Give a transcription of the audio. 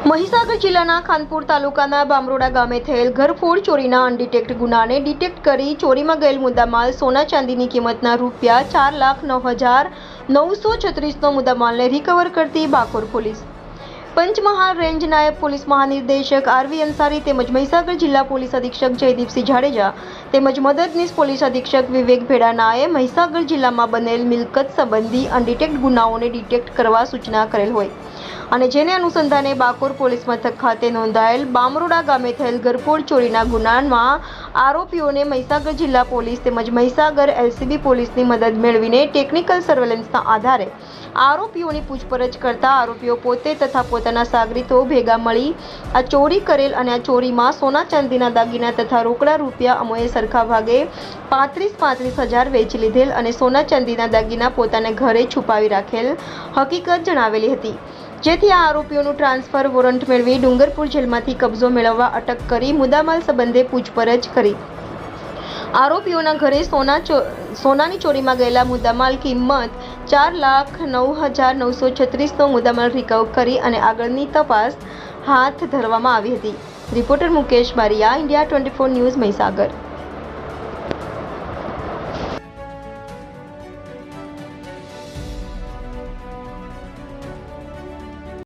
મહીસાગર જિલ્લાના ખાનપુર તાલુકાના બામરોડા ગામે થયેલ ઘરફોડ ચોરીના અનડિટેક્ટ ગુનાને ડિટેક્ટ કરી ચોરીમાં ગયેલ મુદ્દામાલ સોના ચાંદીની કિંમતના ₹4,09,936નો મુદ્દામાલને રિકવર કરતી બાકોર પોલીસ, પંચમહાલ રેન્જ નાયબ પોલીસ મહાનિર્દેશક આરવી અંસારી તેમજ મહીસાગર જિલ્લા પોલીસ અધિક્ષક જયદીપસિંહ જાડેજા તેમજ મદદનીશ પોલીસ અધિક્ષક વિવેક ભેડાનાએ મહીસાગર જિલ્લામાં બનેલ મિલકત સંબંધી અનડિટેક્ટ ગુનાઓને ડિટેક્ટ કરવા સૂચના કરેલ હોય અને જેને અનુસંધાને બાકોર પોલીસ મથક ખાતે નોંધાયેલ બામરોડા ગામે થયેલ ઘરફોડ ચોરીના ગુનામાં આરોપીઓને મહીસાગર જિલ્લા પોલીસ તેમજ મહીસાગર એલસીબી પોલીસની મદદ મેળવીને ટેકનિકલ સર્વેલન્સના આધારે આરોપીઓની પૂછપરછ કરતા આરોપીઓ પોતે તથા પોતાના સાગરીતો ભેગા મળી આ ચોરી કરેલ અને આ ચોરીમાં સોના ચાંદીના દાગીના તથા રોકડા રૂપિયા અમોએ સરખા ભાગે 35 હજાર વેચી લીધેલ અને સોના ચાંદીના દાગીના પોતાને ઘરે છુપાવી રાખેલ હકીકત જણાવેલી હતી, જેથી આ આરોપીઓનું ટ્રાન્સફર વોરંટ મેળવી ડુંગરપુર જેલમાંથી કબજો મેળવવા અટક કરી મુદ્દામાલ સંબંધે પૂછપરછ કરી આરોપીઓના ઘરે સોનાની ચોરીમાં ગયેલા મુદ્દામાલ કિંમત ₹4,09,936નો મુદ્દામાલ રિકવર કરી અને આગળની તપાસ હાથ ધરવામાં આવી હતી। Reporter Mukesh Bariya, India 24 news, Mahisagar.